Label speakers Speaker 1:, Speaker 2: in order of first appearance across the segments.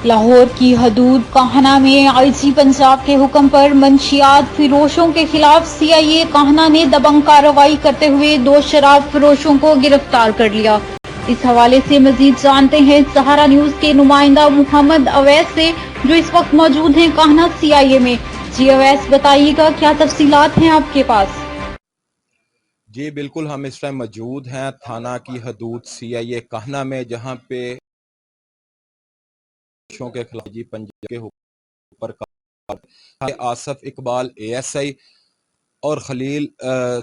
Speaker 1: لاہور کی حدود کاہنہ میں آئی جی پنجاب کے حکم پر منشیات فروشوں کے خلاف سی آئی اے کاہنہ نے دبنگ کارروائی کرتے ہوئے 2 شراب فروشوں کو گرفتار کر لیا۔ اس حوالے سے مزید جانتے ہیں سہارا نیوز کے نمائندہ محمد اویس سے، جو اس وقت موجود ہیں کاہنہ سی آئی اے میں۔ جی اویس، بتائیے گا کیا تفصیلات ہیں آپ کے پاس؟
Speaker 2: جی بالکل، ہم اس ٹائم موجود ہیں تھانہ کی حدود سی آئی اے کاہنہ میں، جہاں پہ کے خلاف جی پنجاب کے اوپر Asif Iqbal A S I اور خلیل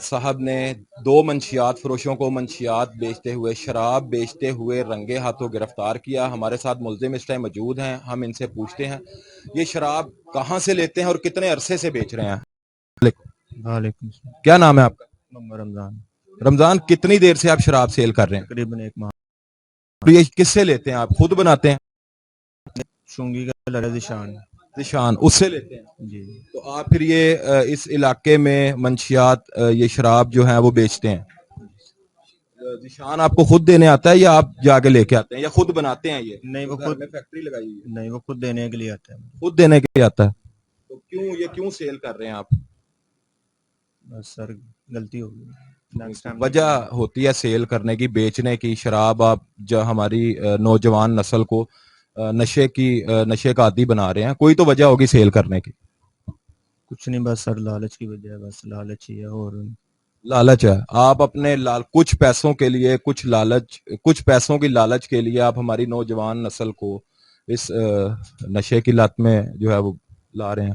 Speaker 2: صاحب نے 2 منشیات فروشوں کو منشیات بیچتے ہوئے، شراب بیچتے ہوئے رنگے ہاتھوں گرفتار کیا۔ ہمارے ساتھ ملزم اس ٹائم موجود ہیں، ہم ان سے پوچھتے ہیں یہ شراب کہاں سے لیتے ہیں اور کتنے عرصے سے بیچ رہے ہیں؟
Speaker 3: وعلیکم السلام۔
Speaker 2: کیا نام ہے آپ کا؟
Speaker 3: محمد رمضان۔
Speaker 2: رمضان، کتنی دیر سے آپ شراب سیل کر رہے ہیں؟
Speaker 3: تقریباً 1 ماہ۔
Speaker 2: تو یہ کس سے لیتے ہیں؟ آپ خود بناتے ہیں؟
Speaker 3: چونگی کا لڑا ذیشان۔
Speaker 2: ذیشان، اس سے لیتے ہیں؟
Speaker 3: جی۔
Speaker 2: تو آپ پھر یہ اس علاقے میں منشیات یہ شراب جو ہیں وہ بیچتے ہیں؟ ذیشان آپ کو خود دینے آتا ہے یا آپ جا کے لے کے آتے ہیں یا خود بناتے ہیں؟ یہ
Speaker 3: نہیں، وہ
Speaker 2: گھر
Speaker 3: خود
Speaker 2: میں فیکٹری لگائی ہوئی ہے؟
Speaker 3: نہیں، وہ خود دینے کے لیے آتا ہے۔
Speaker 2: خود دینے کے لیے آتا ہے؟ تو کیوں سیل کر رہے ہیں آپ؟
Speaker 3: بس سر، غلطی ہو گئی۔
Speaker 2: وجہ ہوتی ہے سیل کرنے کی، بیچنے کی شراب آپ جو ہماری نوجوان نسل کو نشے کا عادی بنا رہے ہیں، کوئی تو وجہ ہوگی سیل کرنے کی۔
Speaker 3: کچھ نہیں، بس سر لالچ کی وجہ ہے، بس لالچ ہی ہے اور
Speaker 2: لالچ ہے؟ آپ اپنے کچھ پیسوں کے لیے، کچھ پیسوں کی لالچ کے لیے آپ ہماری نوجوان نسل کو اس نشے کی لت میں جو ہے وہ لا رہے ہیں۔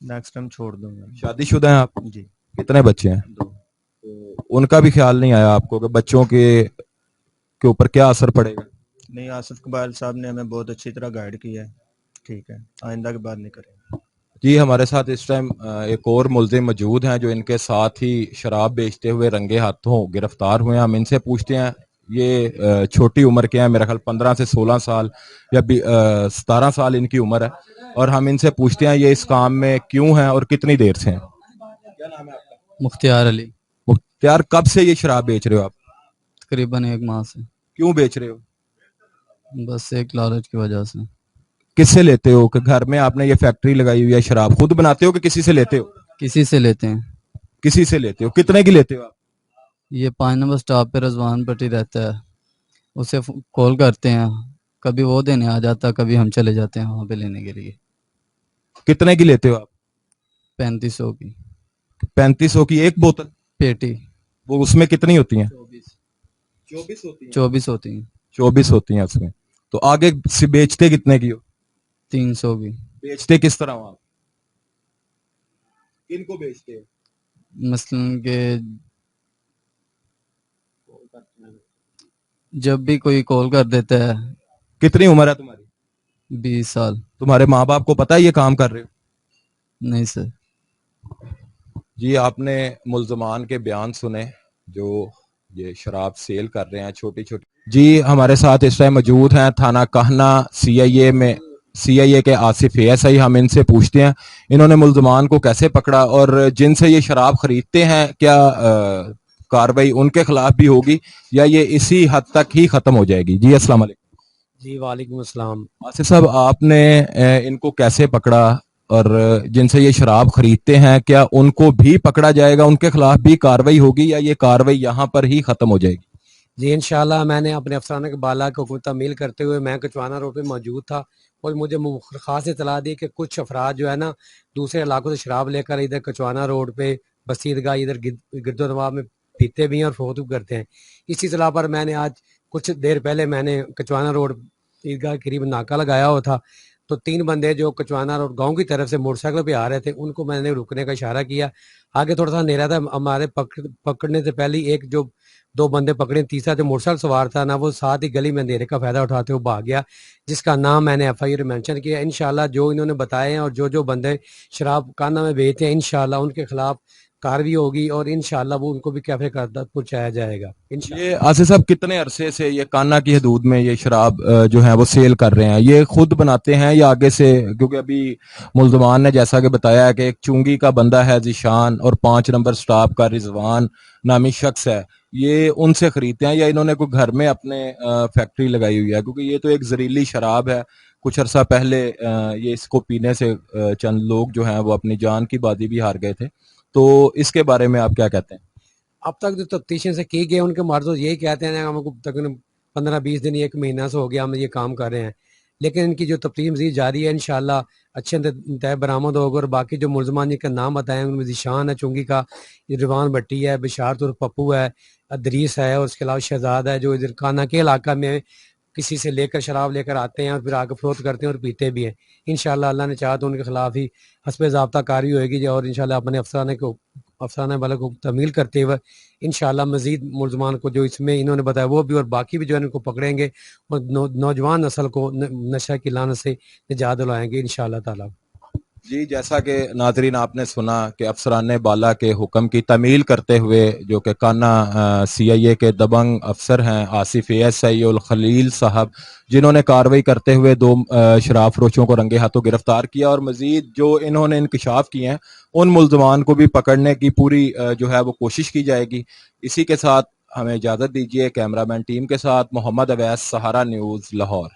Speaker 3: نیکسٹ ٹائم چھوڑ دوں گا۔
Speaker 2: شادی شدہ ہیں آپ؟
Speaker 3: جی۔
Speaker 2: کتنے بچے ہیں؟
Speaker 3: 2۔
Speaker 2: تو ان کا بھی خیال نہیں آیا آپ کو کہ بچوں کے اوپر کیا اثر پڑے گا؟
Speaker 3: نہیں، آصف اقبال صاحب نے ہمیں بہت اچھی طرح گائیڈ کیا ہے، ٹھیک ہے، آئندہ کے بعد نہیں کریں۔
Speaker 2: جی، ہمارے ساتھ اس ٹائم ایک اور ملزم موجود ہیں جو ان کے ساتھ ہی شراب بیچتے ہوئے رنگے ہاتھوں گرفتار ہوئے ہیں۔ ہم ان سے پوچھتے ہیں یہ چھوٹی عمر کے ہیں، میرا خیال 15 سے 16 سال یا 17 سال ان کی عمر ہے، اور ہم ان سے پوچھتے ہیں یہ اس کام میں کیوں ہیں اور کتنی دیر سے ہیں۔ کیا نام ہے آپ کا؟
Speaker 4: مختار علی۔
Speaker 2: مختار، کب سے یہ شراب بیچ رہے ہو آپ؟
Speaker 4: تقریباً 1 ماہ سے۔
Speaker 2: کیوں بیچ رہے ہو؟
Speaker 4: بس ایک لالچ کی وجہ سے۔
Speaker 2: کس سے لیتے ہو؟ کہ گھر میں آپ نے یہ فیکٹری لگائی ہوئی ہے، شراب خود بناتے ہو کہ کسی سے لیتے ہو؟
Speaker 4: کسی سے لیتے ہیں۔
Speaker 2: کسی سے لیتے ہو؟ کتنے کی لیتے ہو آپ؟
Speaker 4: یہ 5 نمبر سٹاپ پہ رضوان پٹی رہتا ہے، اسے کال کرتے ہیں، کبھی وہ دینے آ جاتا ہے، کبھی ہم چلے جاتے ہیں وہاں پہ لینے کے لیے۔
Speaker 2: کتنے کی لیتے ہو آپ؟
Speaker 4: 3500 کی
Speaker 2: 3500 کی ایک بوتل
Speaker 4: پیٹی۔
Speaker 2: وہ اس میں کتنی ہوتی ہیں؟ 24 ہوتی ہیں۔
Speaker 4: 24 ہوتی ہیں۔
Speaker 2: 24 ہوتی ہیں اس میں۔ تو آگے سے بیچتے کتنے کی ہو؟
Speaker 4: 300 کی۔
Speaker 2: بیچتے کس طرح ہو آپ؟ کن کو بیچتے ہو؟
Speaker 4: مثلاً کہ جب بھی کوئی کال کر دیتا ہے۔
Speaker 2: کتنی عمر ہے تمہاری؟
Speaker 4: 20 سال۔
Speaker 2: تمہارے ماں باپ کو پتا ہے یہ کام کر رہے ہو؟
Speaker 4: نہیں سر۔
Speaker 2: جی، آپ نے ملزمان کے بیان سنے جو یہ شراب سیل کر رہے ہیں چھوٹی چھوٹی۔ جی، ہمارے ساتھ اس ٹائم موجود ہیں تھانہ کاہنہ سی آئی اے کے آصف اے ایس آئی۔ ہم ان سے پوچھتے ہیں انہوں نے ملزمان کو کیسے پکڑا اور جن سے یہ شراب خریدتے ہیں کیا کاروائی ان کے خلاف بھی ہوگی یا یہ اسی حد تک ہی ختم ہو جائے گی؟ جی السلام علیکم۔
Speaker 5: جی وعلیکم السلام۔
Speaker 2: آصف صاحب، آپ نے ان کو کیسے پکڑا اور جن سے یہ شراب خریدتے ہیں کیا ان کو بھی پکڑا جائے گا، ان کے خلاف بھی کاروائی ہوگی یا یہ کاروائی یہاں پر ہی ختم ہو جائے گی؟
Speaker 5: جی انشاءاللہ میں نے اپنے افسرانہ کے بالا کو حکم تعمیل کرتے ہوئے میں کچوانا روڈ پہ موجود تھا اور مجھے خاص اطلاع دی کہ کچھ افراد جو ہے نا دوسرے علاقوں سے شراب لے کر ادھر کچوانا روڈ پہ بسیدگاہ ادھر گرد و نواح میں پیتے بھی ہیں اور فروخت بھی کرتے ہیں۔ اسی اطلاع پر میں نے آج کچھ دیر پہلے میں نے کچوانا روڈ عیدگاہ کے قریب ناکہ لگایا ہوا تھا، تو 3 بندے جو کچوانا روڈ گاؤں کی طرف سے موٹر سائیکل پہ آ رہے تھے ان کو میں نے رکنے کا اشارہ کیا۔ آگے تھوڑا سا اندھیرا تھا، ہمارے پکڑنے سے پہلے ایک جو 2 بندے پکڑے، تیسرا جو موٹر سائیکل سوار تھا نا وہ ساتھ ہی گلی میں اندھیرے کا فائدہ اٹھاتے ہوئے بھاگ گیا، جس کا نام میں نے ایف آئی آر مینشن کیا۔ انشاءاللہ جو انہوں نے بتائے ہیں اور جو بندے شراب کانا میں بیچتے ہیں انشاءاللہ ان کے خلاف کارروائی ہوگی اور انشاءاللہ وہ ان کو بھی کیفے کا پہنچایا جائے گا انشاءاللہ۔
Speaker 2: یہ آصف صاحب کتنے عرصے سے یہ کانا کی حدود میں یہ شراب جو ہے وہ سیل کر رہے ہیں؟ یہ خود بناتے ہیں یا آگے سے؟ کیونکہ ابھی ملزمان نے جیسا کہ بتایا ہے کہ ایک چونگی کا بندہ ہے ذیشان اور 5 نمبر سٹاپ کا رضوان نامی شخص ہے، یہ ان سے خریدتے ہیں یا انہوں نے کوئی گھر میں اپنے فیکٹری لگائی ہوئی ہے؟ کیونکہ یہ تو ایک زہریلی شراب ہے. کچھ عرصہ پہلے یہ اس کو پینے سے چند لوگ جو ہیں وہ اپنی جان کی بازی بھی ہار گئے تھے. تو اس کے بارے میں آپ کیا کہتے ہیں؟
Speaker 5: اب تک جو تفتیشیں سے کی گئی ان کے مرد یہی کہتے ہیں ہم کو تقریباً 15-20 دن 1 مہینہ سے ہو گیا ہم یہ کام کر رہے ہیں، لیکن ان کی جو تفتیش مزید جاری ہے، انشاءاللہ اچھے انتہائی برآمد ہوگا. اور باقی جو ملزمان جن کا نام بتائیں ان میں ذیشان ہے چنگی کا، روان بھٹی ہے، بشارت اور پپو ہے، ادریس ہے، اور اس کے علاوہ شہزاد ہے جو ادھر کانا کے علاقہ میں کسی سے لے کر شراب لے کر آتے ہیں اور پھر آگے فروخت کرتے ہیں اور پیتے بھی ہیں. انشاءاللہ اللہ نے چاہا تو ان کے خلاف ہی حسب ضابطہ کاری ہوئے گی، اور انشاءاللہ اپنے افسرانہ بلا کو تمیل کرتے ہوئے انشاءاللہ مزید ملزمان کو جو اس میں انہوں نے بتایا وہ بھی اور باقی بھی جو ہے ان کو پکڑیں گے اور نوجوان نسل کو نشہ کی لعنت سے نجات دلائیں گے انشاءاللہ تعالی.
Speaker 2: جی جیسا کہ ناظرین آپ نے سنا کہ افسران بالا کے حکم کی تعمیل کرتے ہوئے جو کہ کانا سی آئی اے کے دبنگ افسر ہیں آصف ASI الخلیل صاحب، جنہوں نے کارروائی کرتے ہوئے 2 شراب فروشوں کو رنگے ہاتھوں گرفتار کیا، اور مزید جو انہوں نے انکشاف کیے ہیں ان ملزمان کو بھی پکڑنے کی پوری جو ہے وہ کوشش کی جائے گی. اسی کے ساتھ ہمیں اجازت دیجیے. کیمرہ مین ٹیم کے ساتھ محمد اویس، سہارا نیوز، لاہور.